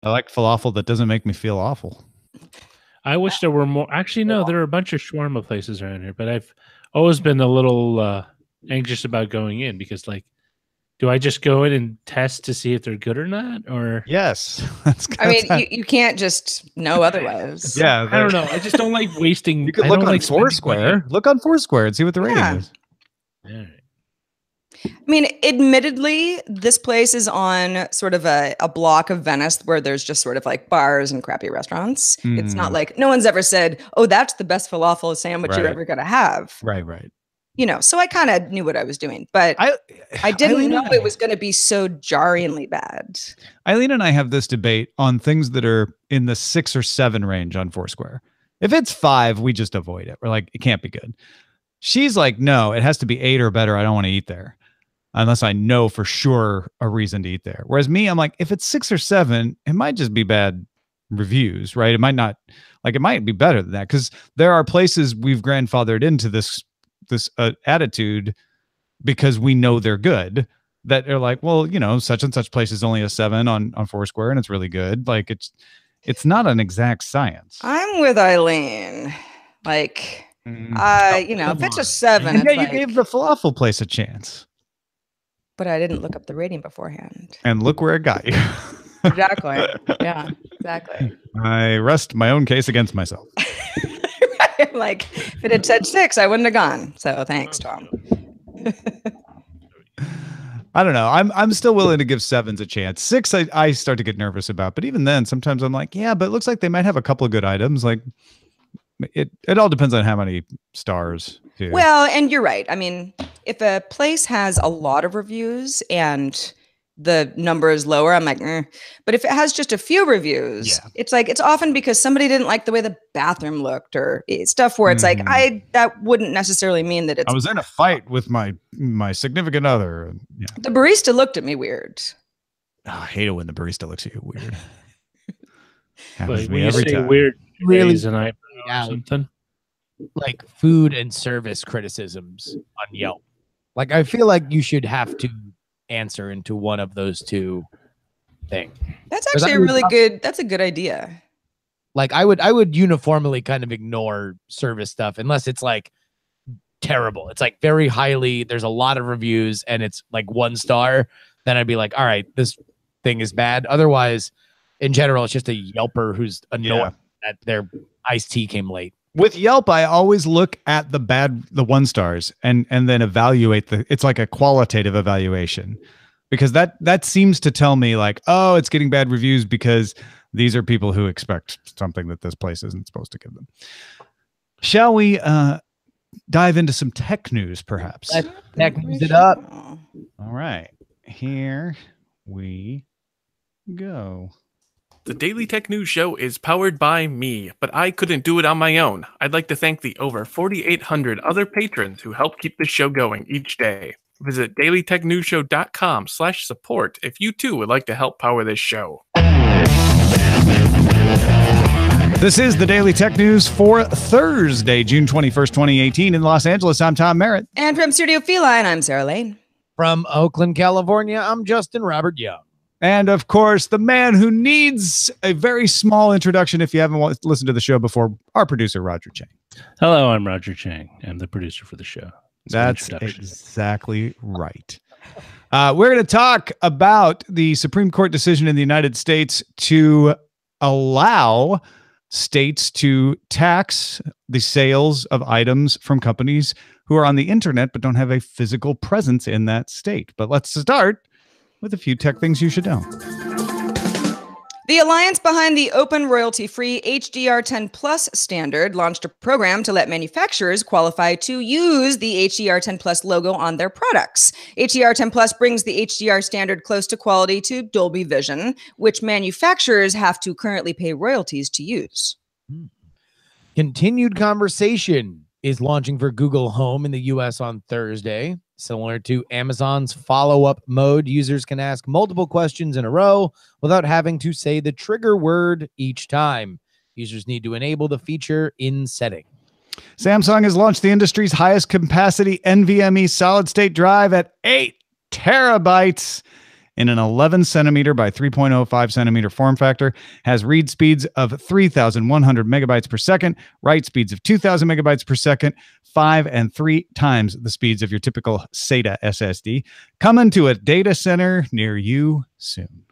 I like falafel that doesn't make me feel awful. I wish there were more. Actually, no, there are a bunch of shawarma places around here, but I've always been a little anxious about going in because, like, do I just go in and test to see if they're good or not? Or yes, I mean, you can't just know otherwise. Yeah, I don't know. I just don't like wasting. You could look on Foursquare. Look on Foursquare and see what the rating is. Yeah. I mean, admittedly, this place is on sort of a block of Venice where there's just sort of like bars and crappy restaurants. It's not like no one's ever said, "Oh, that's the best falafel sandwich you're ever going to have." Right. You know, so I kind of knew what I was doing, but I didn't know it was going to be so jarringly bad. Eileen and I have this debate on things that are in the 6 or 7 range on Foursquare. If it's 5, we just avoid it. We're like, it can't be good. She's like, no, it has to be 8 or better. I don't want to eat there unless I know for sure a reason to eat there. Whereas me, I'm like, if it's 6 or 7, it might just be bad reviews, right? It might not, like, it might be better than that because there are places we've grandfathered into this attitude because we know they're good, that are like, well, you know, such and such place is only a 7 on Foursquare and it's really good. Like it's not an exact science. I'm with Eileen. Like, you know, if it's a 7, and it's you gave the falafel place a chance. But I didn't look up the rating beforehand. And look where it got you. Exactly. Yeah, exactly. I rest my own case against myself. Right? Like, if it had said 6, I wouldn't have gone. So thanks, Tom. I don't know. I'm still willing to give 7s a chance. 6, I start to get nervous about. But even then, sometimes I'm like, yeah, but it looks like they might have a couple of good items. Like, it all depends on how many stars. Too. Well, and you're right. I mean, if a place has a lot of reviews and the number is lower, I'm like, But if it has just a few reviews, it's like, it's often because somebody didn't like the way the bathroom looked or stuff where it's like, that wouldn't necessarily mean that it's. I was in a fight with my significant other. Yeah. The barista looked at me weird. Oh, I hate it when the barista looks at you weird. Happens to me every time. Weird, really, tonight or something. Like food and service criticisms on Yelp. Like, I feel like you should have to answer into one of those two things. That's actually a really good. That's a good idea. Like, I would uniformly kind of ignore service stuff unless it's like terrible. It's like very highly. There's a lot of reviews and it's like 1 star. Then I'd be like, all right, this thing is bad. Otherwise, in general, it's just a Yelper who's annoyed that their iced tea came late. With Yelp, I always look at the 1 stars and then evaluate it's like a qualitative evaluation, because that seems to tell me like, oh, it's getting bad reviews because these are people who expect something that this place isn't supposed to give them. Shall we dive into some tech news, perhaps? Let's tech news it up. All right, here we go. The Daily Tech News Show is powered by me, but I couldn't do it on my own. I'd like to thank the over 4,800 other patrons who help keep this show going each day. Visit dailytechnewsshow.com/support if you too would like to help power this show. This is the Daily Tech News for Thursday, June 21st, 2018 in Los Angeles. I'm Tom Merritt. And from Studio Feline, I'm Sarah Lane. From Oakland, California, I'm Justin Robert Young. And, of course, the man who needs a very small introduction if you haven't listened to the show before, our producer, Roger Chang. Hello, I'm Roger Chang. I'm the producer for the show. That's exactly right. We're going to talk about the Supreme Court decision in the United States to allow states to tax the sales of items from companies who are on the internet but don't have a physical presence in that state. But let's start with a few tech things you should know. The alliance behind the open royalty-free HDR10 Plus standard launched a program to let manufacturers qualify to use the HDR10 Plus logo on their products. HDR10 Plus brings the HDR standard close to quality to Dolby Vision, which manufacturers have to currently pay royalties to use. Continued Conversation is launching for Google Home in the US on Thursday. Similar to Amazon's follow-up mode, users can ask multiple questions in a row without having to say the trigger word each time. Users need to enable the feature in setting. Samsung has launched the industry's highest capacity NVMe solid-state drive at 8 terabytes. in an 11 centimeter by 3.05 centimeter form factor, has read speeds of 3,100 megabytes per second, write speeds of 2,000 megabytes per second, 5 and 3 times the speeds of your typical SATA SSD. Coming to a data center near you soon.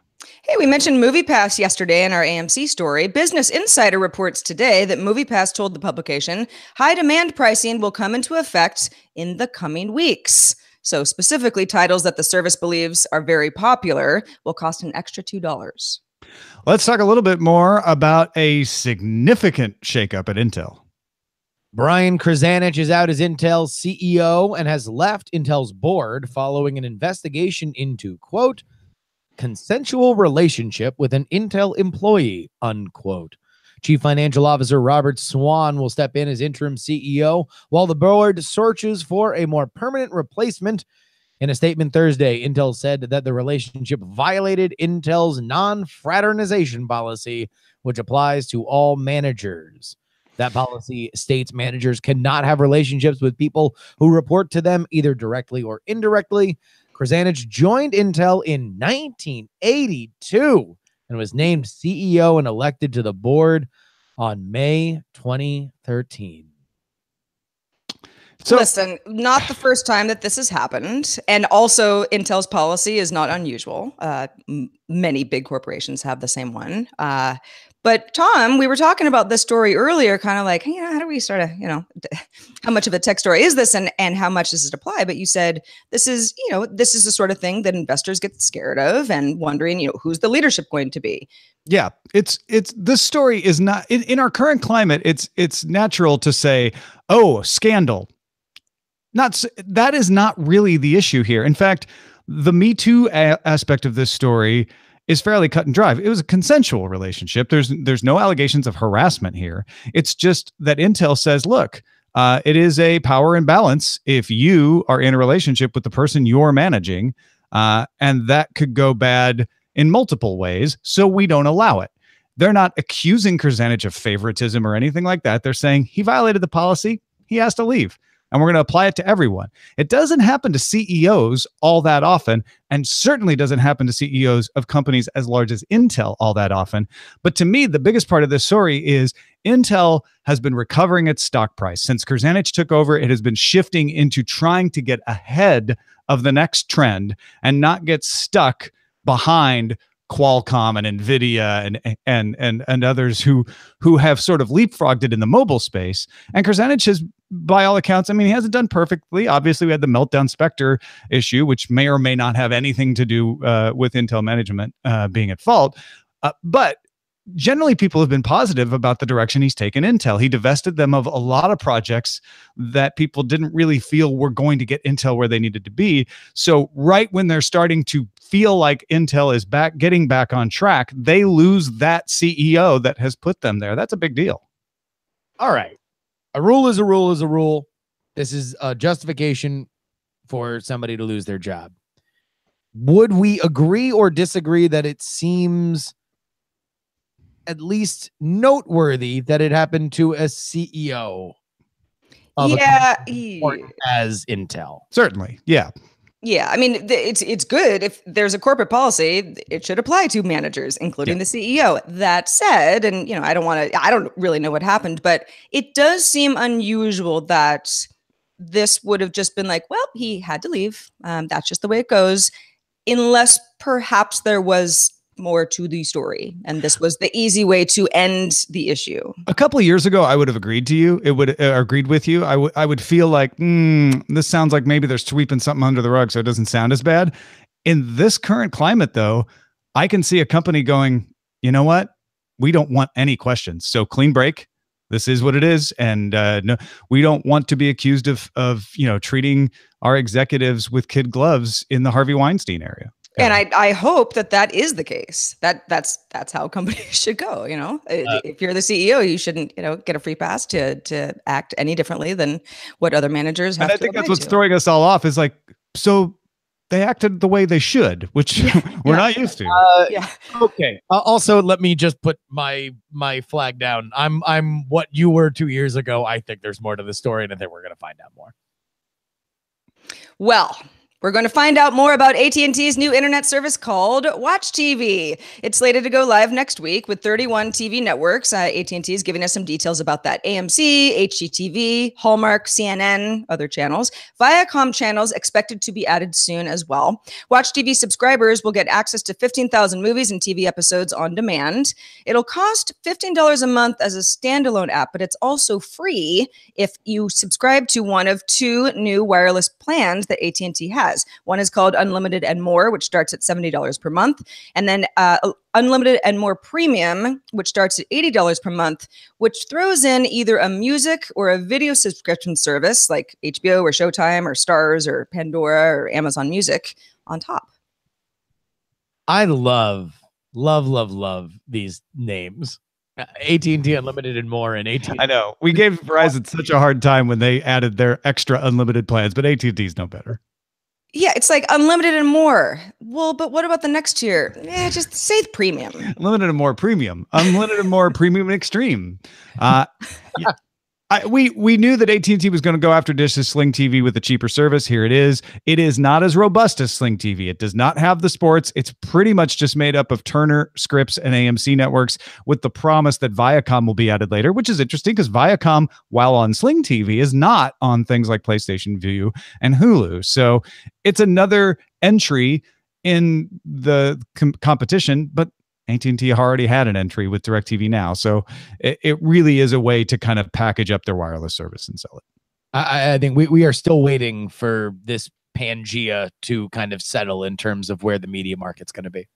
Hey, we mentioned MoviePass yesterday in our AMC story. Business Insider reports today that MoviePass told the publication high demand pricing will come into effect in the coming weeks. So specifically, titles that the service believes are very popular will cost an extra $2. Let's talk a little bit more about a significant shakeup at Intel. Brian Krzanich is out as Intel's CEO and has left Intel's board following an investigation into, quote, consensual relationship with an Intel employee, unquote. Chief Financial Officer Robert Swan will step in as interim CEO while the board searches for a more permanent replacement. In a statement Thursday, Intel said that the relationship violated Intel's non-fraternization policy, which applies to all managers. That policy states managers cannot have relationships with people who report to them either directly or indirectly. Krzanich joined Intel in 1982 and was named CEO and elected to the board on May 2013. So, listen, not the first time that this has happened. And also, Intel's policy is not unusual. Many big corporations have the same one. But Tom, we were talking about this story earlier, kind of like, hey, how do we sort of, how much of a tech story is this and how much does it apply? But you said this is the sort of thing that investors get scared of and wondering, who's the leadership going to be? Yeah, it's this story is not in our current climate. It's natural to say, oh, scandal. That is not really the issue here. In fact, the Me Too aspect of this story is fairly cut and dry. It was a consensual relationship. There's no allegations of harassment here. It's just that Intel says, look, it is a power imbalance if you are in a relationship with the person you're managing, and that could go bad in multiple ways, so we don't allow it. They're not accusing Krzanich of favoritism or anything like that. They're saying he violated the policy, he has to leave. And we're going to apply it to everyone. It doesn't happen to CEOs all that often, and certainly doesn't happen to CEOs of companies as large as Intel all that often. But to me, the biggest part of this story is Intel has been recovering its stock price. Since Krzanich took over, it has been shifting into trying to get ahead of the next trend and not get stuck behind Qualcomm and Nvidia and others who have sort of leapfrogged it in the mobile space. And Krzanich has, by all accounts, I mean, he hasn't done perfectly. Obviously, we had the Meltdown Spectre issue, which may or may not have anything to do with Intel management being at fault. But generally, people have been positive about the direction he's taken Intel. He divested them of a lot of projects that people didn't really feel were going to get Intel where they needed to be. So right when they're starting to feel like Intel is getting back on track, they lose that CEO that has put them there. That's a big deal. All right. A rule is a rule is a rule. This is a justification for somebody to lose their job. Would we agree or disagree that it seems at least noteworthy that it happened to a CEO of a company as Intel? Certainly. Yeah. Yeah, I mean, it's good if there's a corporate policy, it should apply to managers, including the CEO. That said, and I don't really know what happened, but it does seem unusual that this would have just been like, well, he had to leave. That's just the way it goes, unless perhaps there was more to the story, and this was the easy way to end the issue. A couple of years ago, I would have agreed to you. It would agreed with you. I would feel like this sounds like maybe they're sweeping something under the rug, so it doesn't sound as bad. In this current climate, though, I can see a company going, you know what? We don't want any questions. So clean break. This is what it is, and no, we don't want to be accused of treating our executives with kid gloves in the Harvey Weinstein area. And I hope that is the case. That's how companies should go. If you're the CEO, you shouldn't get a free pass to act any differently than what other managers have. And I think that's what's throwing us all off. Is like, so they acted the way they should, which we're not used to. Okay. Also, let me just put my flag down. I'm what you were 2 years ago. I think there's more to the story, and I think we're going to find out more. Well, We're going to find out more about AT&T's new internet service called Watch TV. It's slated to go live next week with 31 TV networks. AT&T is giving us some details about that. AMC, HGTV, Hallmark, CNN, other channels. Viacom channels expected to be added soon as well. Watch TV subscribers will get access to 15,000 movies and TV episodes on demand. It'll cost $15 a month as a standalone app, but it's also free if you subscribe to one of two new wireless plans that AT&T has. One is called Unlimited and More, which starts at $70 per month. And then Unlimited and More Premium, which starts at $80 per month, which throws in either a music or a video subscription service like HBO or Showtime or Starz or Pandora or Amazon Music on top. I love these names. AT&T Unlimited and More and AT&T. I know. We gave Verizon such a hard time when they added their extra unlimited plans, but AT&T's no better. Yeah, it's like Unlimited and More. Well, but what about the next tier? Just say premium. Unlimited and More Premium. Unlimited and More Premium and Extreme. We knew that AT&T was going to go after Dish's Sling TV with a cheaper service. Here it is. It is not as robust as Sling TV. It does not have the sports. It's pretty much just made up of Turner, Scripps, and AMC networks with the promise that Viacom will be added later, which is interesting because Viacom, while on Sling TV, is not on things like PlayStation Vue and Hulu. So it's another entry in the competition, but AT&T already had an entry with DirecTV Now. So it really is a way to kind of package up their wireless service and sell it. I think we are still waiting for this Pangea to kind of settle in terms of where the media market's going to be.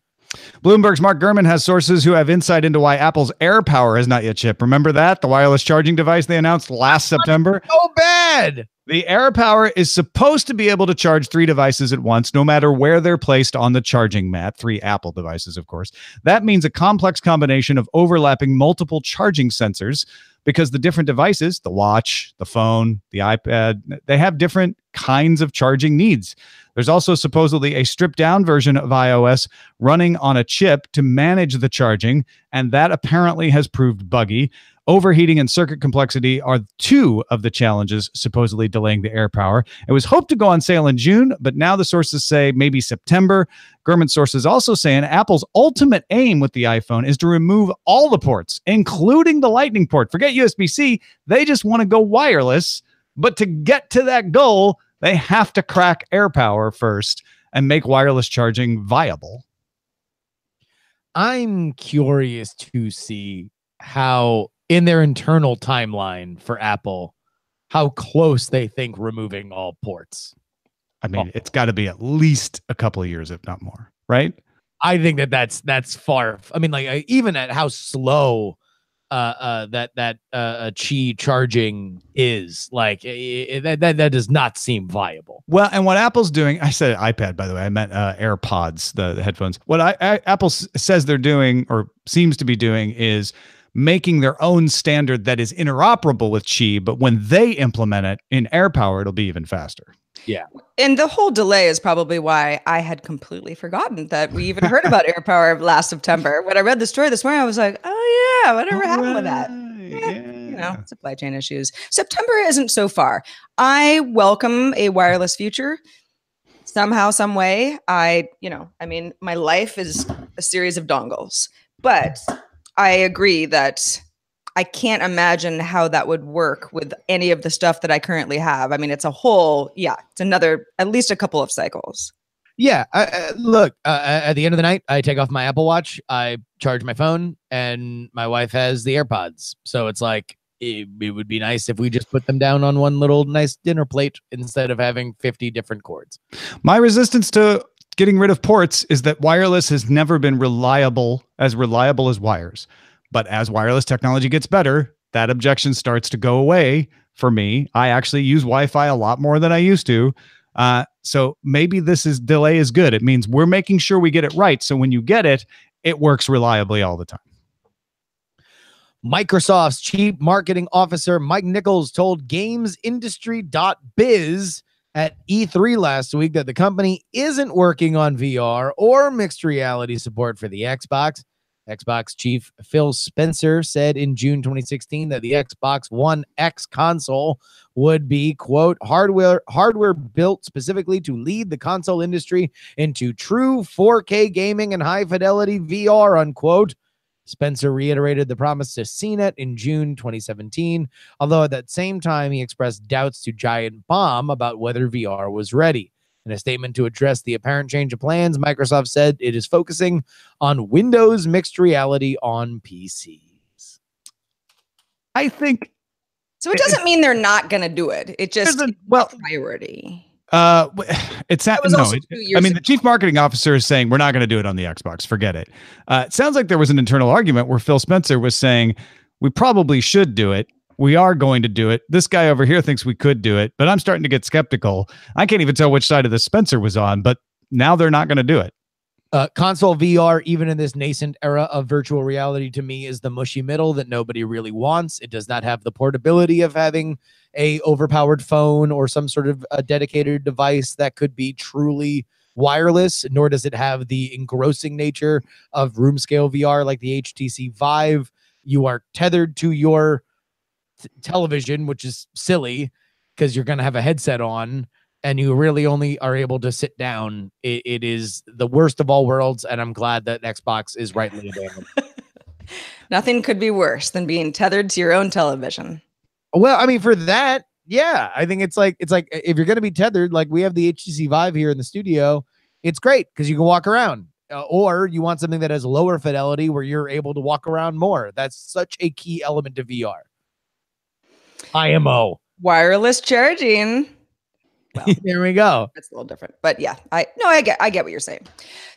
Bloomberg's Mark Gurman has sources who have insight into why Apple's AirPower has not yet shipped. Remember that? The wireless charging device they announced last September? So bad! The AirPower is supposed to be able to charge 3 devices at once, no matter where they're placed on the charging mat. 3 Apple devices, of course. That means a complex combination of overlapping multiple charging sensors because the different devices, the watch, the phone, the iPad, they have different kinds of charging needs. There's also supposedly a stripped-down version of iOS running on a chip to manage the charging, and that apparently has proved buggy. Overheating and circuit complexity are 2 of the challenges supposedly delaying the AirPower. It was hoped to go on sale in June, but now the sources say maybe September. Gurman sources also saying Apple's ultimate aim with the iPhone is to remove all the ports, including the Lightning port. Forget USB-C. They just want to go wireless. But to get to that goal, they have to crack AirPower first and make wireless charging viable. I'm curious to see how, in their internal timeline for Apple, how close they think removing all ports. I mean, it's got to be at least a couple of years, if not more, right? I think that's far. I mean, like even at how slow that Qi charging is, like that does not seem viable. Well, and what Apple's doing, I said iPad, by the way, I meant AirPods, the headphones. What Apple says they're doing or seems to be doing is making their own standard that is interoperable with Qi, but when they implement it in AirPower, it'll be even faster. Yeah. And the whole delay is probably why I had completely forgotten that we even heard about AirPower last September. When I read the story this morning, I was like, oh yeah, whatever happened with that? You know, supply chain issues. September isn't so far. I welcome a wireless future somehow, some way. I mean, my life is a series of dongles, but I agree that I can't imagine how that would work with any of the stuff that I currently have. I mean, it's it's another, at least a couple of cycles. Yeah. Look, at the end of the night, I take off my Apple Watch, I charge my phone, and my wife has the AirPods. So it's like, it would be nice if we just put them down on one little nice dinner plate instead of having 50 different cords. My resistance to getting rid of ports is that wireless has never been reliable as wires. But as wireless technology gets better, that objection starts to go away for me. I actually use Wi-Fi a lot more than I used to. So maybe delay is good. It means we're making sure we get it right. So when you get it, it works reliably all the time. Microsoft's chief marketing officer, Mike Nichols, told GamesIndustry.biz at E3 last week that the company isn't working on VR or mixed reality support for the Xbox, Xbox chief Phil Spencer said in June 2016 that the Xbox One X console would be, quote, hardware built specifically to lead the console industry into true 4K gaming and high fidelity VR, unquote. Spencer reiterated the promise to CNET in June 2017, although at that same time he expressed doubts to Giant Bomb about whether VR was ready. In a statement to address the apparent change of plans, Microsoft said it is focusing on Windows mixed reality on PCs. I think So it doesn't mean they're not going to do it. It just it's a priority. It's That was also 2 years I mean, ago. the chief marketing officer is saying we're not going to do it on the Xbox. Forget it. It sounds like there was an internal argument where Phil Spencer was saying we probably should do it. We are going to do it. This guy over here thinks we could do it, but I'm starting to get skeptical. I can't even tell which side of the Spencer was on, but now they're not going to do it. Console VR, even in this nascent era of virtual reality, to me is the mushy middle that nobody really wants. It does not have the portability of having a overpowered phone or some sort of a dedicated device that could be truly wireless, nor does it have the engrossing nature of room scale VR like the HTC Vive. You are tethered to your television, which is silly because you're going to have a headset on and you really only are able to sit down. It is the worst of all worlds, and I'm glad that Xbox is rightly abandoned. Nothing could be worse than being tethered to your own television. Well, I mean, for that, yeah, I think it's like if you're going to be tethered, like we have the HTC Vive here in the studio, it's great because you can walk around. Or you want something that has lower fidelity where you're able to walk around more. That's such a key element of VR. IMO. Wireless charging. Well, there we go. that's a little different, but yeah, I get what you're saying.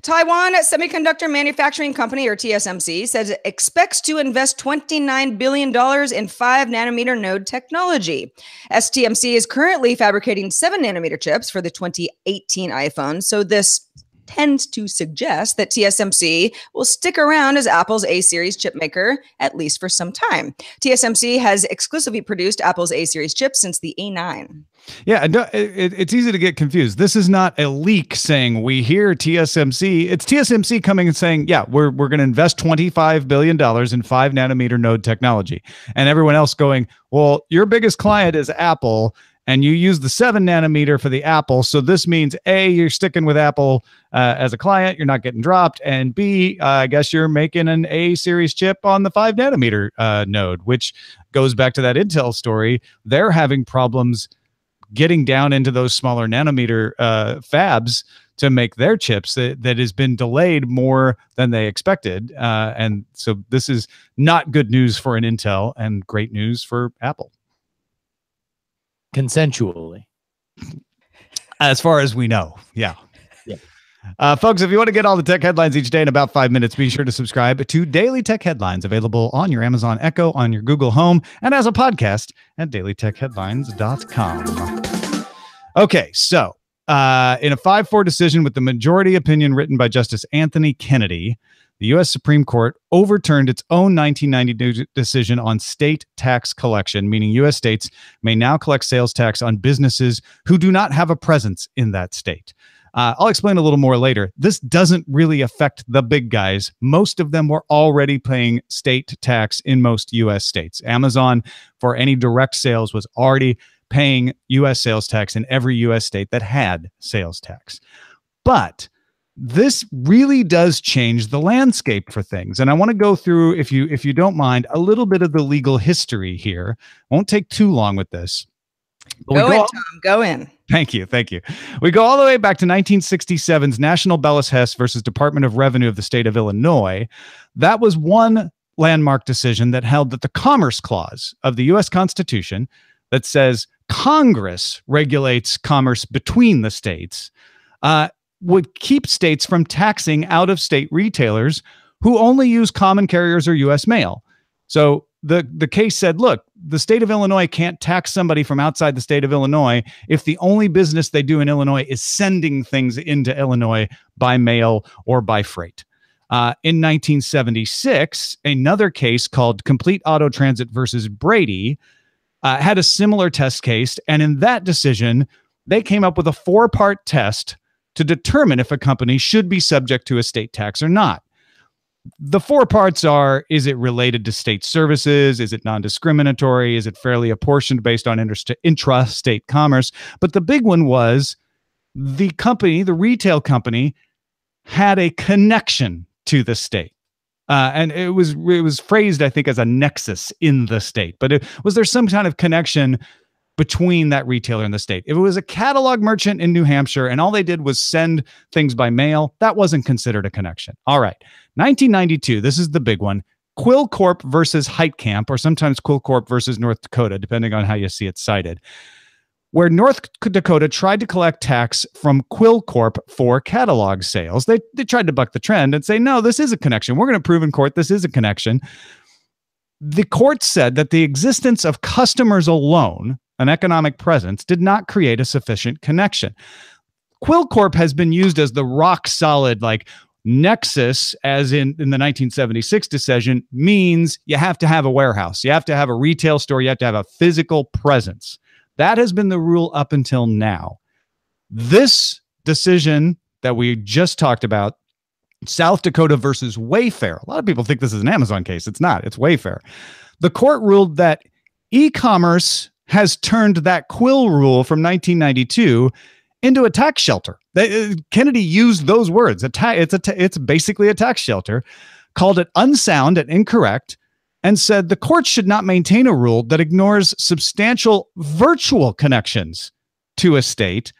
Taiwan Semiconductor Manufacturing Company, or TSMC, says it expects to invest $29 billion in 5 nanometer node technology. STMC is currently fabricating 7 nanometer chips for the 2018 iPhone, so this tends to suggest that TSMC will stick around as Apple's A-series chip maker, at least for some time. TSMC has exclusively produced Apple's A-series chips since the A9. Yeah, it's easy to get confused. This is not a leak saying we hear TSMC. It's TSMC coming and saying, yeah, we're going to invest $25 billion in 5 nanometer node technology. And everyone else going, well, your biggest client is Apple, and you use the 7 nanometer for the Apple. So this means A, you're sticking with Apple as a client, you're not getting dropped. And B, I guess you're making an A series chip on the 5 nanometer node, which goes back to that Intel story. They're having problems getting down into those smaller nanometer fabs to make their chips that has been delayed more than they expected. And so this is not good news for an Intel and great news for Apple. Consensually. As far as we know. Yeah. Yeah. Folks, if you want to get all the tech headlines each day in about 5 minutes, be sure to subscribe to Daily Tech Headlines, available on your Amazon Echo, on your Google Home, and as a podcast at dailytechheadlines.com. Okay, so in a 5-4 decision with the majority opinion written by Justice Anthony Kennedy, the U.S. Supreme Court overturned its own 1992 decision on state tax collection, meaning U.S. states may now collect sales tax on businesses who do not have a presence in that state. I'll explain a little more later. This doesn't really affect the big guys. Most of them were already paying state tax in most U.S. states. Amazon, for any direct sales, was already paying U.S. sales tax in every U.S. state that had sales tax. But this really does change the landscape for things. And I want to go through, if you don't mind, a little bit of the legal history here. Won't take too long with this. Go in, Tom. Go in. Thank you. We go all the way back to 1967's National Bellis Hess versus Department of Revenue of the state of Illinois. That was one landmark decision that held that the Commerce Clause of the U.S. Constitution that says Congress regulates commerce between the states would keep states from taxing out-of-state retailers who only use common carriers or U.S. mail. So the case said, look, the state of Illinois can't tax somebody from outside the state of Illinois if the only business they do in Illinois is sending things into Illinois by mail or by freight. In 1976, another case called Complete Auto Transit versus Brady had a similar test case. And in that decision, they came up with a 4-part test to determine if a company should be subject to a state tax or not. The four parts are: is it related to state services? Is it non-discriminatory? Is it fairly apportioned based on intrastate commerce? But the big one was the company, the retail company, had a connection to the state. And it was phrased, I think, as a nexus in the state. But was there some kind of connection between that retailer and the state? If it was a catalog merchant in New Hampshire and all they did was send things by mail, that wasn't considered a connection. All right. 1992, this is the big one. Quill Corp versus Heitkamp, or sometimes Quill Corp versus North Dakota, depending on how you see it cited, where North Dakota tried to collect tax from Quill Corp for catalog sales. They tried to buck the trend and say, no, this is a connection. We're going to prove in court this is a connection. The court said that the existence of customers alone, an economic presence, did not create a sufficient connection. Quill Corp has been used as the rock solid, like, nexus, as in the 1976 decision, means you have to have a warehouse. You have to have a retail store. You have to have a physical presence. That has been the rule up until now. This decision that we just talked about, South Dakota versus Wayfair. A lot of people think this is an Amazon case. It's not. It's Wayfair. The court ruled that e-commerce has turned that Quill rule from 1992 into a tax shelter. Kennedy used those words. It's basically a tax shelter, called it unsound and incorrect, and said the court should not maintain a rule that ignores substantial virtual connections to a state,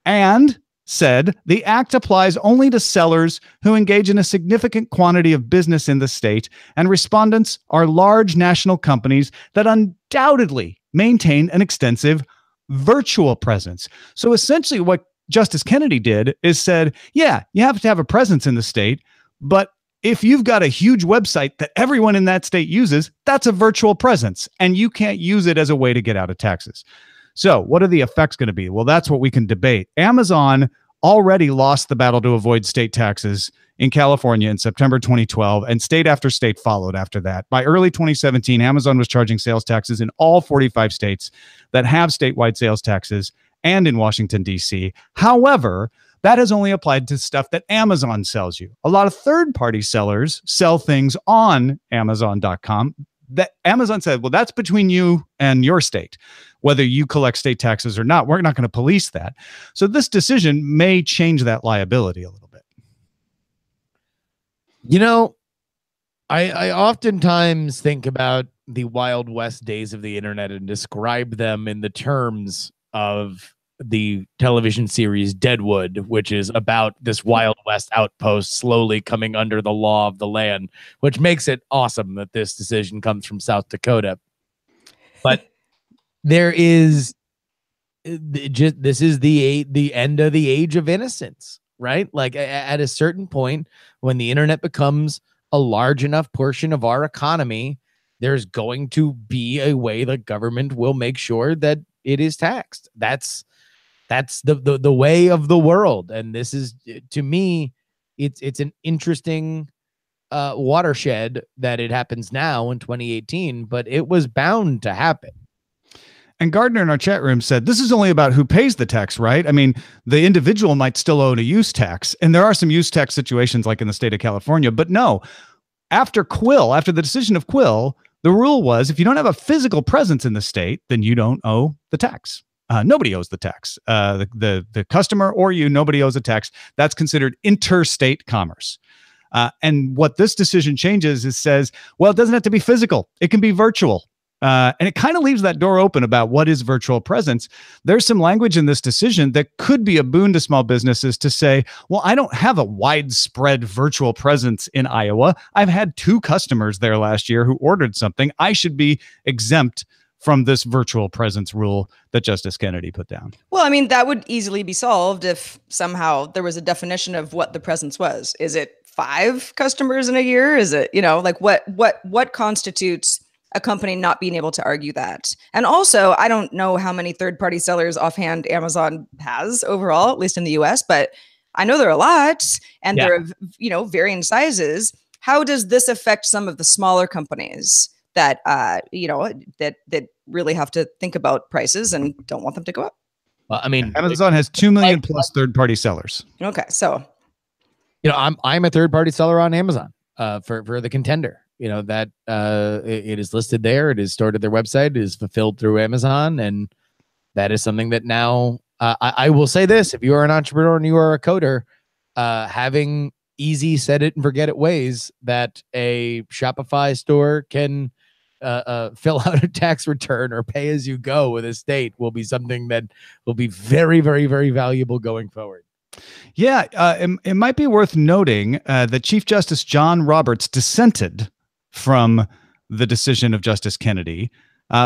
and said the act applies only to sellers who engage in a significant quantity of business in the state, and respondents are large national companies that undoubtedly maintain an extensive virtual presence. So essentially what Justice Kennedy did is said, yeah, you have to have a presence in the state, but if you've got a huge website that everyone in that state uses, that's a virtual presence, and you can't use it as a way to get out of taxes. So what are the effects going to be? Well, that's what we can debate. Amazon already lost the battle to avoid state taxes in California in September 2012, and state after state followed after that. By early 2017, Amazon was charging sales taxes in all 45 states that have statewide sales taxes and in Washington, D.C. However, that has only applied to stuff that Amazon sells you. A lot of third-party sellers sell things on Amazon.com that Amazon said, well, that's between you and your state, whether you collect state taxes or not. We're not going to police that. So this decision may change that liability a little bit. You know, I oftentimes think about the Wild West days of the internet and describe them in the terms of the television series Deadwood, which is about this Wild West outpost slowly coming under the law of the land, which makes it awesome that this decision comes from South Dakota. But there is this is the end of the age of innocence, right? Like at a certain point, when the internet becomes a large enough portion of our economy, there's going to be a way the government will make sure that it is taxed. That's the way of the world. And this is, to me, it's an interesting watershed that it happens now in 2018, but it was bound to happen. And Gardner in our chat room said, this is only about who pays the tax, right? I mean, the individual might still own a use tax. And there are some use tax situations like in the state of California. But no, after the decision of Quill, the rule was if you don't have a physical presence in the state, then you don't owe the tax. Nobody owes the tax. The customer or you, nobody owes a tax. That's considered interstate commerce. And what this decision changes is says, well, it doesn't have to be physical. It can be virtual. And it kind of leaves that door open about what is virtual presence. There's some language in this decision that could be a boon to small businesses to say, well, I don't have a widespread virtual presence in Iowa. I've had 2 customers there last year who ordered something. I should be exempt from this virtual presence rule that Justice Kennedy put down. Well, I mean, that would easily be solved if somehow there was a definition of what the presence was. Is it 5 customers in a year? Is it, like what constitutes a company not being able to argue that? And also, I don't know how many third-party sellers offhand Amazon has overall, at least in the US, but I know there are a lot, and they're of, varying sizes. How does this affect some of the smaller companies that, that really have to think about prices and don't want them to go up? Well, I mean, Amazon has 2 million plus third-party sellers. Okay, so I'm a third-party seller on Amazon. for the contender. That it is listed there. It is stored at their website. It is fulfilled through Amazon, and that is something that now I will say this: if you are an entrepreneur and you are a coder, having easy set it and forget it ways that a Shopify store can fill out a tax return or pay as you go with a state will be something that will be very, very, very valuable going forward. Yeah, it might be worth noting that Chief Justice John Roberts dissented from the decision of Justice Kennedy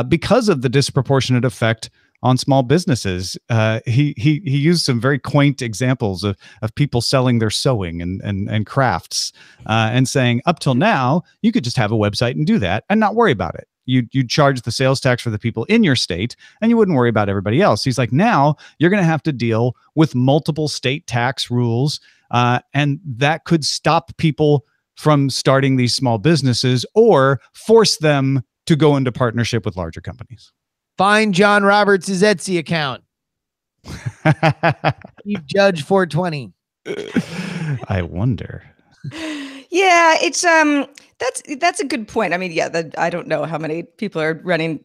because of the disproportionate effect on small businesses. He used some very quaint examples of people selling their sewing and crafts and saying, up till now, you could just have a website and do that and not worry about it. You'd charge the sales tax for the people in your state and you wouldn't worry about everybody else. He's like, now you're going to have to deal with multiple state tax rules, and that could stop people from starting these small businesses or force them to go into partnership with larger companies. Find John Roberts' Etsy account. Chief Judge 420. I wonder. Yeah, it's that's a good point. I mean, yeah, I don't know how many people are running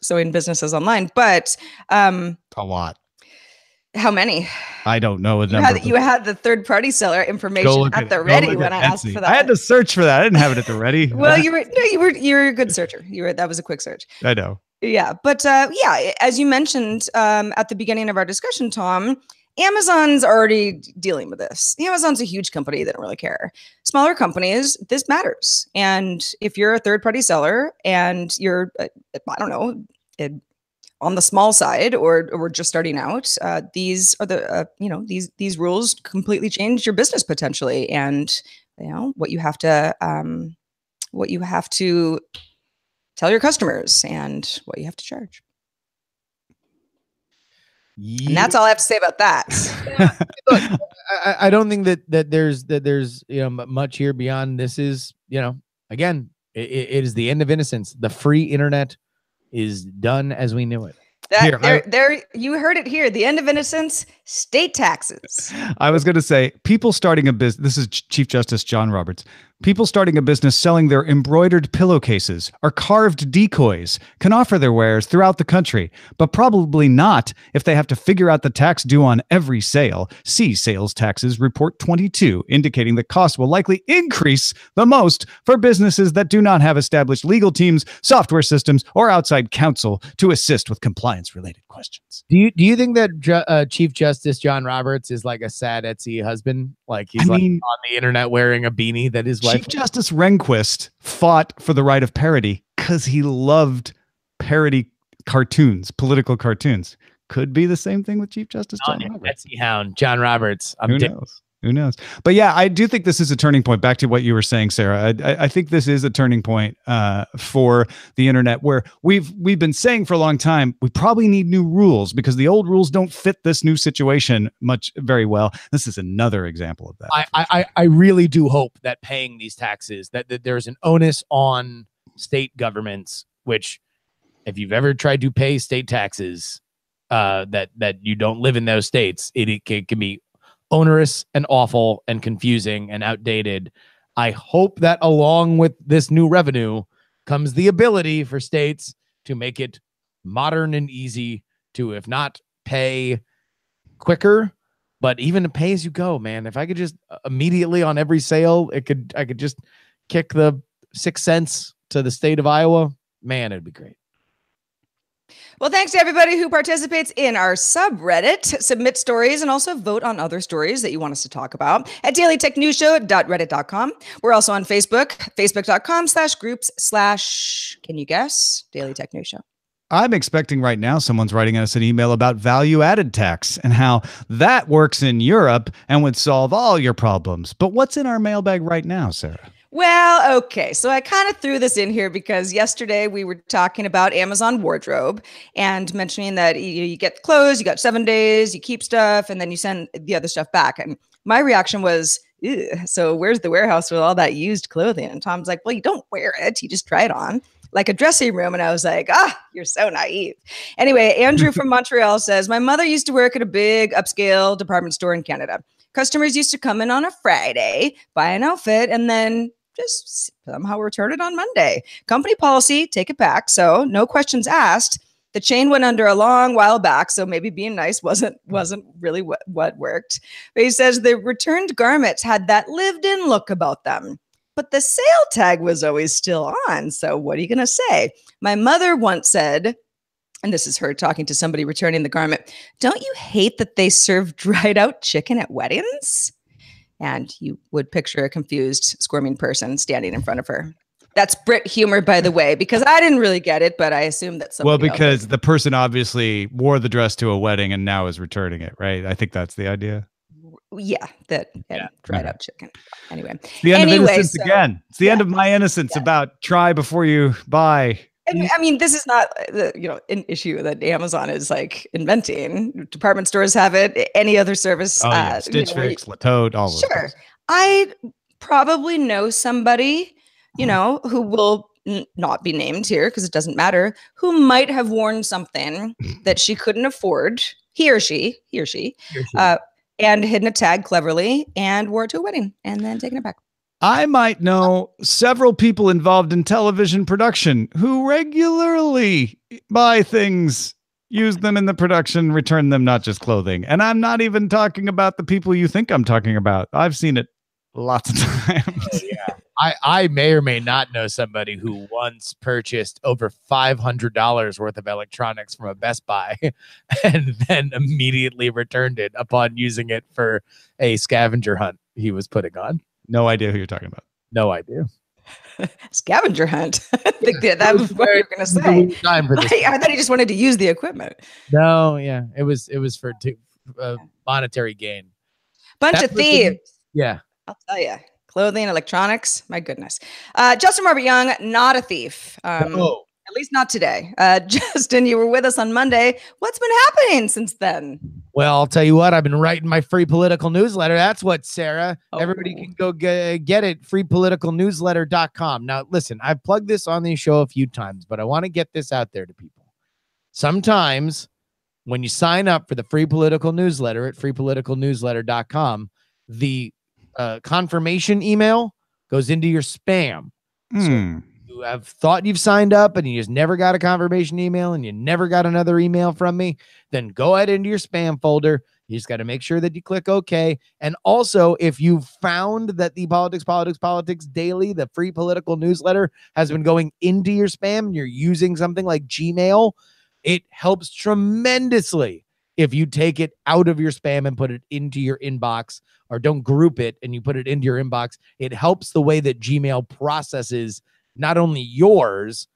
sewing businesses online, but a lot. How many? I don't know. You had the third-party seller information at the ready when I asked for that. I had to search for that. I didn't have it at the ready. Well, you're a good searcher. That was a quick search. I know. Yeah, but as you mentioned at the beginning of our discussion, Tom, Amazon's already dealing with this. Amazon's a huge company. They don't really care. Smaller companies, this matters. And if you're a third-party seller and you're, on the small side or just starting out, these are the these rules completely change your business potentially, and what you have to tell your customers and what you have to charge. Yeah. And that's all I have to say about that. Look, I don't think that there's much here beyond this. Is again, it is the end of innocence. The free internet is done as we knew it. You heard it here. The end of innocence, state taxes. I was going to say, people starting a business. This is Chief Justice John Roberts. People starting a business selling their embroidered pillowcases or carved decoys can offer their wares throughout the country, but probably not if they have to figure out the tax due on every sale. See Sales Taxes Report 22, indicating that costs will likely increase the most for businesses that do not have established legal teams, software systems, or outside counsel to assist with compliance-related questions. Do you think that Chief Justice John Roberts is like a sad Etsy husband? Like he's on the internet wearing a beanie that his wife. Chief Justice Rehnquist fought for the right of parody because he loved parody cartoons, political cartoons. Could be the same thing with Chief Justice John Roberts. Etsy hound, John Roberts. Who knows? But yeah, I do think this is a turning point. Back to what you were saying, Sarah. I think this is a turning point for the internet, where we've been saying for a long time we probably need new rules because the old rules don't fit this new situation very well. This is another example of that. I really do hope that paying these taxes, that there's an onus on state governments, which if you've ever tried to pay state taxes, that you don't live in those states, it can be onerous and awful and confusing and outdated. I hope that along with this new revenue comes the ability for states to make it modern and easy to, if not pay quicker, but even to pay as you go, man. If I could just immediately on every sale, I could just kick the 6 cents to the state of Iowa, man, it'd be great. Well, thanks to everybody who participates in our subreddit. Submit stories and also vote on other stories that you want us to talk about at dailytechnewsshow.reddit.com. We're also on Facebook, facebook.com/groups/ can you guess? Daily Tech News Show. I'm expecting right now someone's writing us an email about value-added tax and how that works in Europe and would solve all your problems. But what's in our mailbag right now, Sarah? Well, okay. So I kind of threw this in here because yesterday we were talking about Amazon Wardrobe and mentioning that you get clothes, you got 7 days, you keep stuff, and then you send the other stuff back. And my reaction was, ew, so where's the warehouse with all that used clothing? And Tom's like, well, you don't wear it. You just try it on like a dressing room. And I was like, you're so naive. Anyway, Andrew from Montreal says, my mother used to work at a big upscale department store in Canada. Customers used to come in on a Friday, buy an outfit, and then just somehow return it on Monday. Company policy, take it back. So no questions asked. The chain went under a long while back, so maybe being nice wasn't really what worked. But he says the returned garments had that lived-in look about them. But the sale tag was always still on. So what are you going to say? My mother once said, and this is her talking to somebody returning the garment, "Don't you hate that they serve dried out chicken at weddings?" And you would picture a confused, squirming person standing in front of her. That's Brit humor, by the way, because I didn't really get it, but I assume that somebody because the person obviously wore the dress to a wedding and now is returning it, right? I think that's the idea. Yeah, dried out chicken. Anyway, it's the end of innocence again. It's the end of my innocence about try before you buy. I mean, this is not an issue that Amazon is like inventing. Department stores have it. Any other service, Stitch Fix, Latote, all those. Sure, I probably know somebody, who will not be named here because it doesn't matter, who might have worn something that she couldn't afford, he or she, and hidden a tag cleverly and wore it to a wedding and then taken it back. I might know several people involved in television production who regularly buy things, use them in the production, return them, not just clothing. And I'm not even talking about the people you think I'm talking about. I've seen it lots of times. Yeah. I may or may not know somebody who once purchased over $500 worth of electronics from a Best Buy and then immediately returned it upon using it for a scavenger hunt he was putting on. No idea who you're talking about. No idea. Scavenger hunt. I think that was what you were going to say. I thought he just wanted to use the equipment. No, yeah. It was for monetary gain. Bunch of thieves. Yeah. I'll tell you. Clothing, electronics, my goodness. Justin Robert Young, not a thief. At least not today. Justin, you were with us on Monday. What's been happening since then? Well, I'll tell you what. I've been writing my free political newsletter. That's what, Sarah. Everybody can go get it, freepoliticalnewsletter.com. Now, listen, I've plugged this on the show a few times, but I want to get this out there to people. Sometimes when you sign up for the free political newsletter at freepoliticalnewsletter.com, the confirmation email goes into your spam. So you have thought you've signed up and you just never got a confirmation email and you never got another email from me, then go ahead into your spam folder. You just got to make sure that you click OK. And also, if you found that the Politics Daily, the free political newsletter, has been going into your spam and you're using something like Gmail, it helps tremendously if you take it out of your spam and put it into your inbox, or don't group it and you put it into your inbox. It helps the way that Gmail processes not only yours,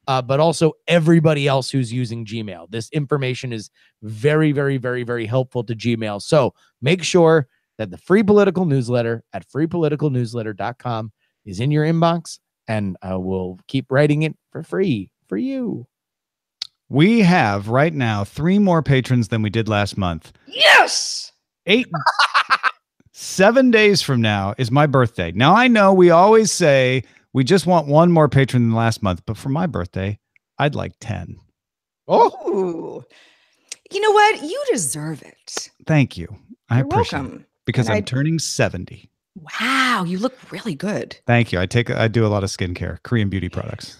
but also everybody else who's using Gmail. This information is very, very, very, very helpful to Gmail. So make sure that the free political newsletter at freepoliticalnewsletter.com is in your inbox, and I will keep writing it for free for you. We have right now 3 more patrons than we did last month. Yes! 7 days from now is my birthday. Now, I know we always say we just want 1 more patron than last month, but for my birthday, I'd like 10. Oh, you know what? You deserve it. Thank you. I appreciate welcome. It because I'm turning 70. Wow, you look really good. Thank you. I do a lot of skincare, Korean beauty products.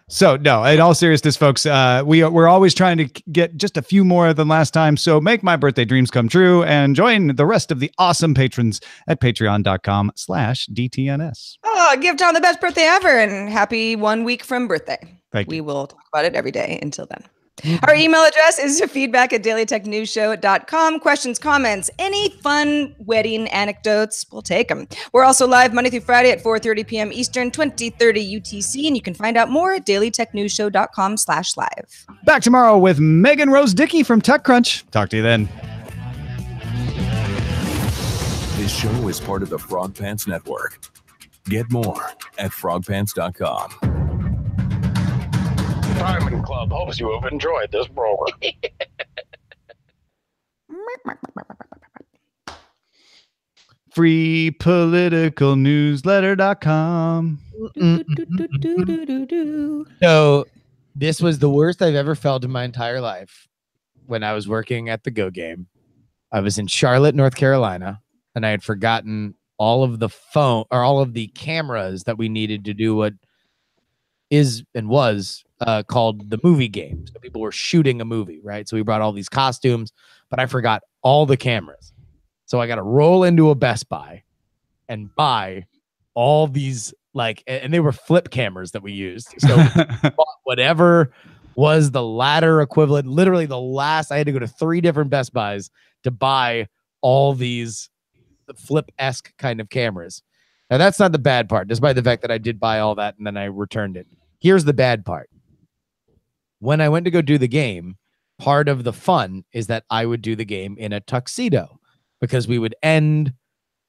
So no, in all seriousness, folks, we're always trying to get just a few more than last time. So make my birthday dreams come true and join the rest of the awesome patrons at patreon.com/DTNS. Oh, give John the best birthday ever and happy 1 week from birthday. Thank you. We will talk about it every day until then. Our email address is feedback@dailytechnewsshow.com. Questions, comments, any fun wedding anecdotes, we'll take them. We're also live Monday through Friday at 4:30 p.m. Eastern, 2030 UTC, and you can find out more at dailytechnewsshow.com/live. Back tomorrow with Megan Rose Dickey from TechCrunch. Talk to you then. This show is part of the Frog Pants Network. Get more at frogpants.com. Diamond Club hopes you have enjoyed this program. freepoliticalnewsletter.com. So this was the worst I've ever felt in my entire life when I was working at the Go Game. I was in Charlotte, North Carolina, and I had forgotten all of the cameras that we needed to do what is and was called the movie game. So people were shooting a movie, right? So we brought all these costumes, but I forgot all the cameras. So I got to roll into a Best Buy and buy all these, like, and they were flip cameras that we used. So we bought whatever was the latter equivalent. Literally I had to go to 3 different Best Buys to buy all these flip-esque kind of cameras. Now that's not the bad part, despite the fact that I did buy all that and then I returned it. Here's the bad part. When I went to go do the game, part of the fun is that I would do the game in a tuxedo because we would end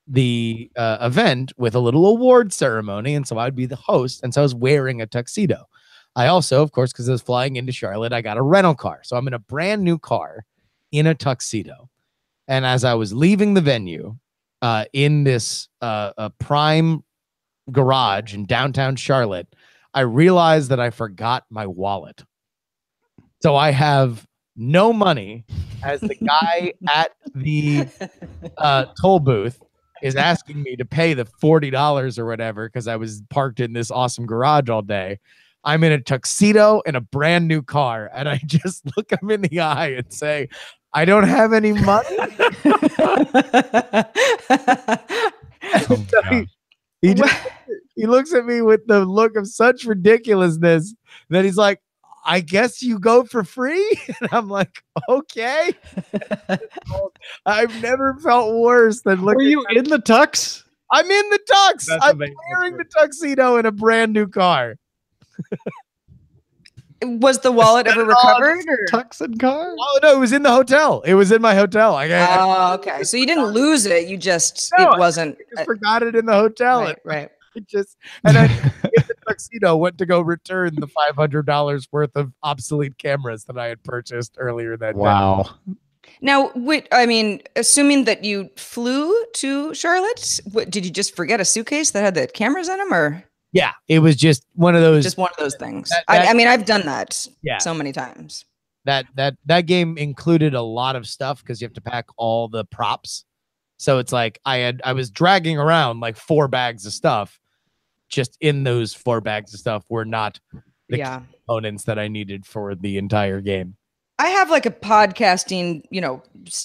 the event with a little award ceremony. And so I'd be the host. And so I was wearing a tuxedo. I also, of course, because I was flying into Charlotte, I got a rental car. So I'm in a brand new car in a tuxedo. And as I was leaving the venue in this prime garage in downtown Charlotte, I realized that I forgot my wallet. So I have no money as the guy at the toll booth is asking me to pay the $40 or whatever because I was parked in this awesome garage all day. I'm in a tuxedo in a brand new car, and I just look him in the eye and say, I don't have any money. He looks at me with the look of such ridiculousness that he's like, I guess you go for free. And I'm like, okay. I've never felt worse than looking. Were you in the tux? I'm in the tux. I'm wearing the tuxedo in a brand new car. Was the wallet ever recovered? Or? Tux and car? Oh no, it was in the hotel. It was in my hotel. Okay. So you didn't lose it. You just it wasn't. I just forgot it in the hotel. Right. And I in the tuxedo went to go return the $500 worth of obsolete cameras that I had purchased earlier that day. Wow. Now, assuming that you flew to Charlotte, did you just forget a suitcase that had the cameras in them, or? Yeah, it was just one of those. Just one of those things. I've done that so many times. That game included a lot of stuff because you have to pack all the props. So it's like I was dragging around like 4 bags of stuff. Just in those 4 bags of stuff were not the components that I needed for the entire game. I have like a podcasting,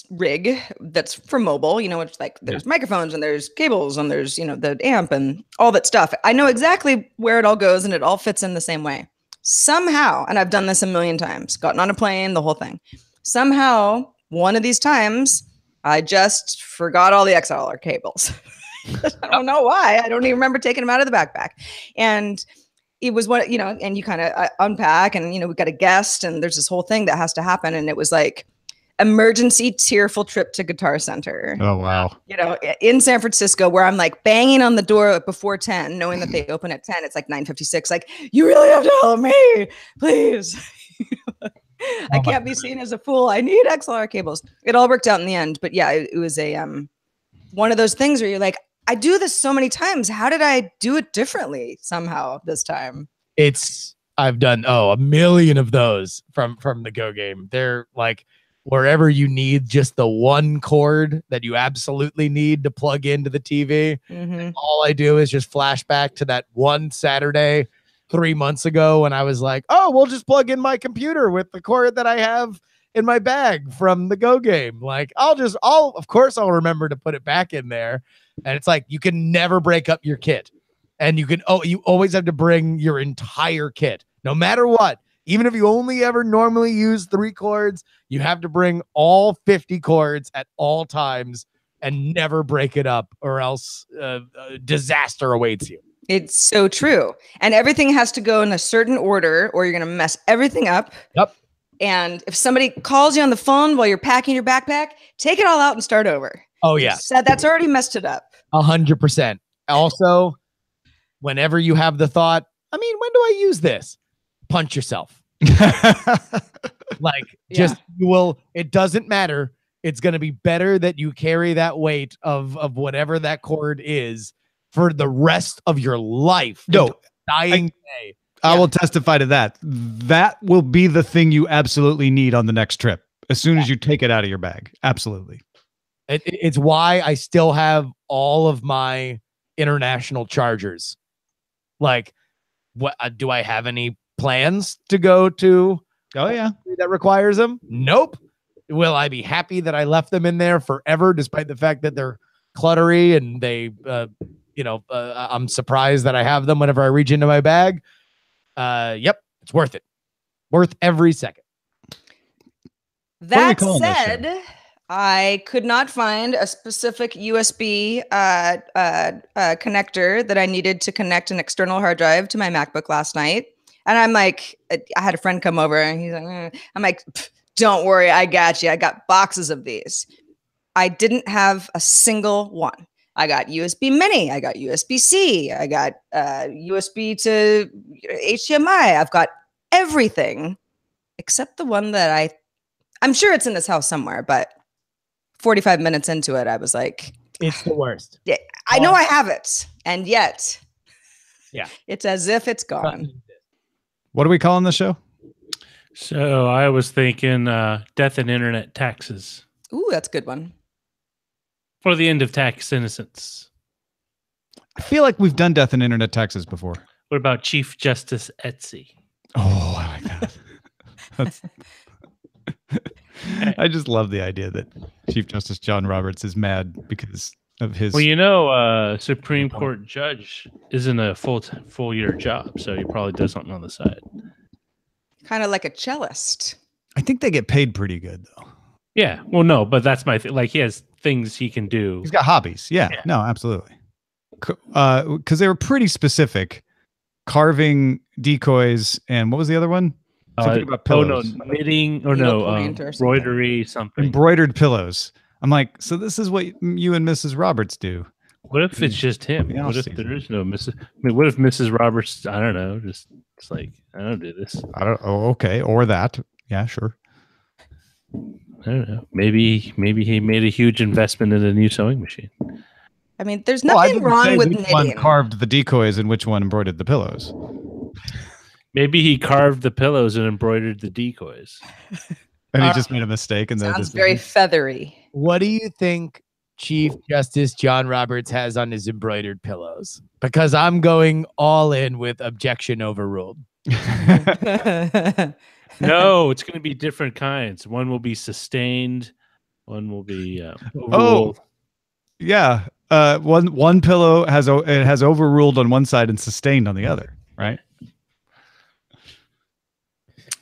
rig that's for mobile, it's like there's microphones and there's cables and there's, the amp and all that stuff. I know exactly where it all goes and it all fits in the same way. Somehow, and I've done this a million times, gotten on a plane, the whole thing. Somehow, one of these times, I just forgot all the XLR cables. I don't know why. I don't even remember taking them out of the backpack. And it was what, and you kind of unpack and, we got a guest and there's this whole thing that has to happen. And it was like emergency tearful trip to Guitar Center. Oh, wow. In San Francisco, where I'm like banging on the door before 10, knowing that they open at 10. It's like 9:56. Like, you really have to help me, please. I can't be seen as a fool. I need XLR cables. It all worked out in the end. But yeah, it was a one of those things where you're like, I do this so many times. How did I do it differently somehow this time? I've done a million of those from the Go game. They're like wherever you need just the one cord that you absolutely need to plug into the TV. Mm-hmm. All I do is just flash back to that one Saturday 3 months ago when I was like, we'll just plug in my computer with the cord that I have in my bag from the Go game. Like of course I'll remember to put it back in there. And it's like, you can never break up your kit, and you always have to bring your entire kit, no matter what. Even if you only ever normally use 3 cords, you have to bring all 50 cords at all times and never break it up, or else disaster awaits you. It's so true. And everything has to go in a certain order or you're going to mess everything up. Yep. And if somebody calls you on the phone while you're packing your backpack, take it all out and start over. Oh, yeah. That's already messed it up. 100%. Also, whenever you have the thought, when do I use this? Punch yourself. It doesn't matter. It's going to be better that you carry that weight of whatever that cord is for the rest of your life. No, dying day. I will testify to that. That will be the thing you absolutely need on the next trip. As soon as you take it out of your bag. Absolutely. It's why I still have all of my international chargers. Like, what do I have any plans to go to? Oh yeah. That requires them? Nope. Will I be happy that I left them in there forever, despite the fact that they're cluttery and they, I'm surprised that I have them whenever I reach into my bag. Yep, it's worth it. Worth every second. That said, I could not find a specific USB connector that I needed to connect an external hard drive to my MacBook last night. And I'm like, I had a friend come over and he's like, I'm like, don't worry, I got you. I got boxes of these. I didn't have a single one. I got USB mini. I got USB-C. I got USB to HDMI. I've got everything except the one that I'm sure it's in this house somewhere, but 45 minutes into it, I was like, it's the worst. Yeah, I know I have it. And yet, yeah, it's as if it's gone. What are we calling the show? So I was thinking death and internet taxes. Ooh, that's a good one. For the end of tax innocence. I feel like we've done death and internet taxes before. What about Chief Justice Etsy? Oh, I like that. I just love the idea that Chief Justice John Roberts is mad because of his. Well, Supreme Court judge isn't a full year job, so he probably does something on the side. Kind of like a cellist. I think they get paid pretty good though. Yeah. Well, no, but that's my thing. Like he has things he can do. He's got hobbies. Yeah. No, absolutely. Because they were pretty specific. Carving, decoys, and what was the other one? Something about pillows. Knitting or embroidery, something. Embroidered pillows. I'm like, so this is what you and Mrs. Roberts do. What if it's just him? What if there is no Mrs. I mean, what if Mrs. Roberts? I don't know. Just it's like I don't do this. I don't. Oh, okay, or that. Yeah, sure. I don't know. Maybe he made a huge investment in a new sewing machine. I mean, there's nothing wrong with which knitting. one carved the decoys and which one embroidered the pillows. Maybe he carved the pillows and embroidered the decoys. And he just made a mistake. And sounds very feathery. What do you think Chief Justice John Roberts has on his embroidered pillows? Because I'm going all in with objection overruled. No, it's going to be different kinds. One will be sustained. One will be overruled. Oh, yeah. One pillow has overruled on one side and sustained on the other, right?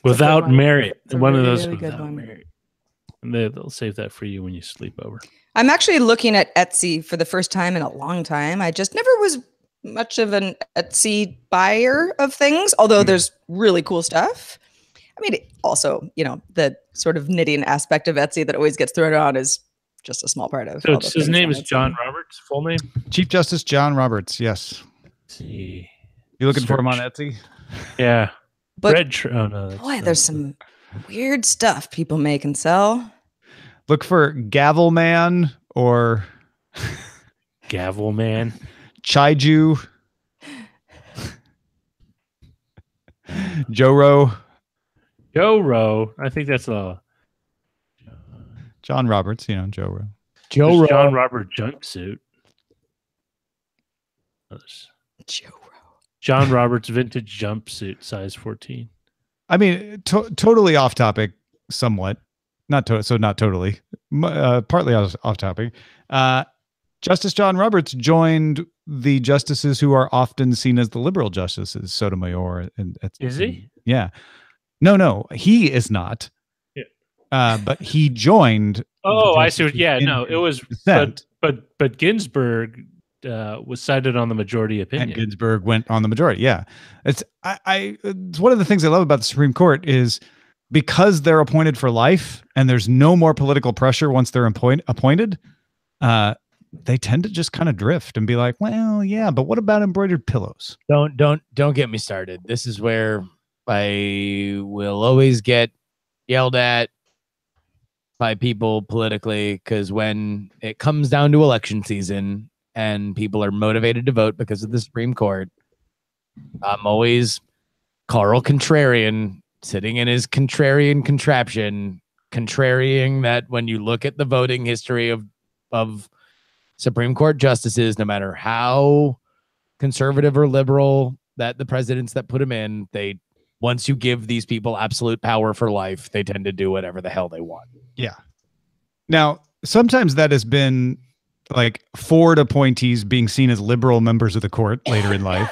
Without Merritt. One of those really without Merritt. And they'll save that for you when you sleep over. I'm actually looking at Etsy for the first time in a long time. I just never was much of an Etsy buyer of things, although there's really cool stuff. I mean, also, the sort of knitting aspect of Etsy that always gets thrown on is just a small part of. So his name is John Roberts. Full name? Chief Justice John Roberts. Yes. Let's see. You looking for him on Etsy? Yeah. But boy, there's some weird stuff people make and sell. Look for Gavel Man or Gavel Man. Chaiju. Joro. I think that's John Roberts, Joro. John Robert jumpsuit. John Roberts vintage jumpsuit, size 14. I mean, totally off topic, somewhat. Not totally. Partly off topic. Justice John Roberts joined the justices who are often seen as the liberal justices, Sotomayor. Is he? Yeah. No, he is not. Yeah. But he joined. Oh, I see. Yeah, no, it was. But Ginsburg was cited on the majority opinion. And Ginsburg went on the majority. Yeah, it's one of the things I love about the Supreme Court is because they're appointed for life and there's no more political pressure once they're appointed. They tend to just kind of drift and be like, well, yeah, but what about embroidered pillows? Don't get me started. This is where I will always get yelled at by people politically, because when it comes down to election season and people are motivated to vote because of the Supreme Court, I'm always Carl Contrarian sitting in his contrarian contraption, contrarying that when you look at the voting history of of Supreme Court justices, no matter how conservative or liberal that the presidents that put them in, once you give these people absolute power for life, they tend to do whatever the hell they want. Yeah. Now, sometimes that has been like Ford appointees being seen as liberal members of the court later in life.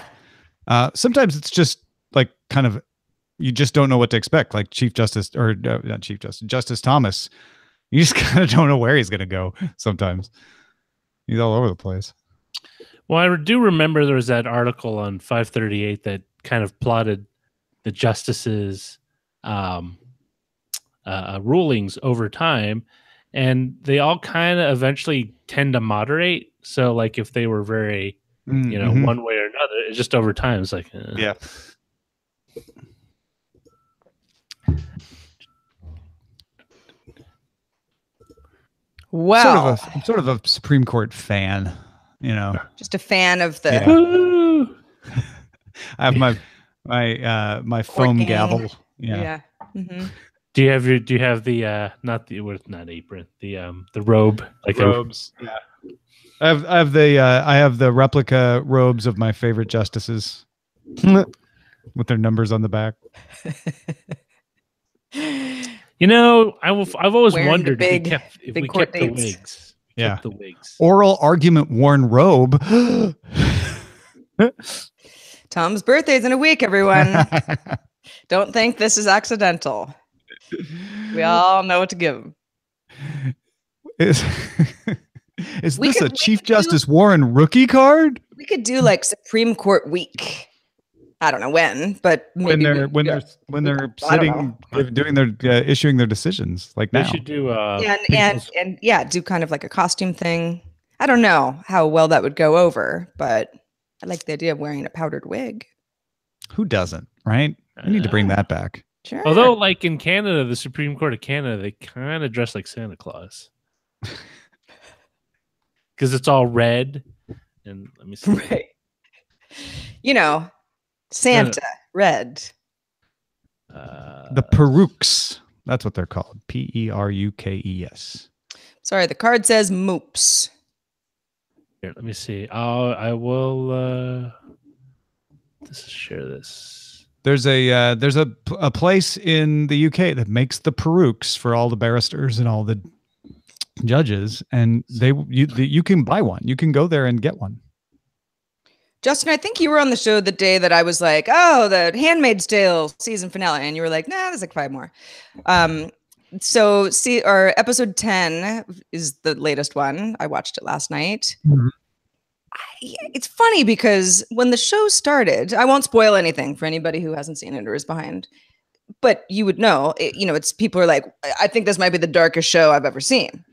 Sometimes it's just like kind of, you just don't know what to expect. Like Justice Thomas. You just kind of don't know where he's going to go sometimes. He's all over the place. Well, I do remember there was that article on 538 that kind of plotted the justices' rulings over time, and they all kind of eventually tend to moderate. So, like, if they were very, one way or another, it's just over time. It's like, yeah. Wow. I'm sort of a Supreme Court fan, Just a fan of the. Yeah. I have my foam gang. gavel. Yeah. Mm-hmm. do you have the not apron, the robe, like robes? Yeah. I have the replica robes of my favorite justices with their numbers on the back. I've always Wearing wondered the if big we court kept the dates. wigs. Yeah. Kept the wigs. Oral argument worn robe. Tom's birthday's in a week, everyone. Don't think this is accidental. We all know what to give him. Is this a Chief Justice Warren rookie card? We could do like Supreme Court week. I don't know when, but maybe when they're sitting doing their issuing their decisions like now. They should do and do kind of like a costume thing. I don't know how well that would go over, but I like the idea of wearing a powdered wig. Who doesn't, right? We need to bring that back. Sure. Although, like in Canada, the Supreme Court of Canada, they kind of dress like Santa Claus because it's all red. And let me see. Right. Santa, red. The perukes. That's what they're called. Perukes. Sorry, the card says moops. Here, let me see. I will share this. There's a place in the UK that makes the perukes for all the barristers and all the judges, and you can buy one. You can go there and get one. Justin, I think you were on the show the day that I was like, oh, the Handmaid's Tale season finale. And you were like, nah, there's like 5 more. So our episode 10 is the latest one. I watched it last night. Mm-hmm. It's funny because when the show started, I won't spoil anything for anybody who hasn't seen it or is behind, but you would know, it's people are like, I think this might be the darkest show I've ever seen.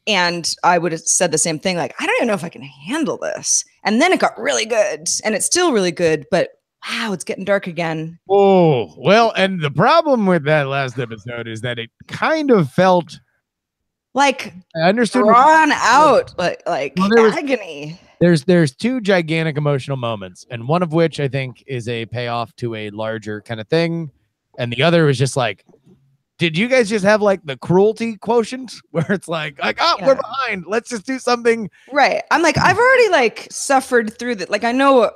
And I would have said the same thing. Like, I don't even know if I can handle this. And then it got really good and it's still really good, but wow, it's getting dark again. Oh, well, and the problem with that last episode is that it kind of felt like I understood drawn out, like well, agony. There's 2 gigantic emotional moments, and one of which I think is a payoff to a larger kind of thing. And the other is just like, did you guys just have like the cruelty quotient where it's like, we're behind. Let's just do something. Right. I'm like, I've already like suffered through that. Like, I know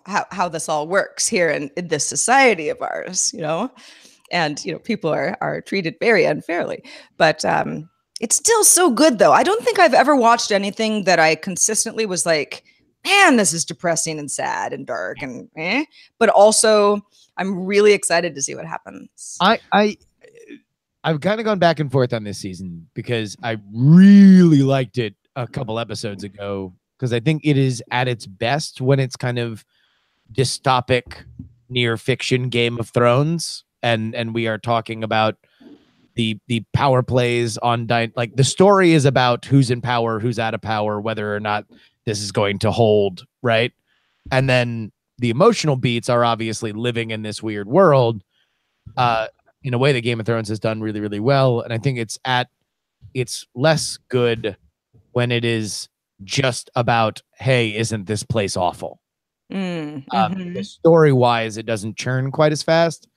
how this all works here in this society of ours, and, people are treated very unfairly, but, it's still so good though. I don't think I've ever watched anything that I consistently was like, man, this is depressing and sad and dark and but also I'm really excited to see what happens. I've kind of gone back and forth on this season because I really liked it a couple episodes ago because I think it is at its best when it's kind of dystopic, near fiction Game of Thrones, and we are talking about the power plays on like the story is about who's in power, who's out of power, whether or not this is going to hold, right? And then the emotional beats are obviously living in this weird world. In a way that Game of Thrones has done really, really well. And I think it's less good when it is just about, hey, isn't this place awful? Story-wise, it doesn't churn quite as fast.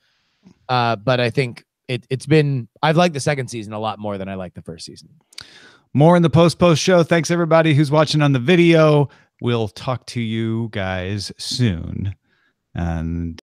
But I think I've liked the second season a lot more than I liked the first season. More in the post show. Thanks everybody who's watching on the video. We'll talk to you guys soon. And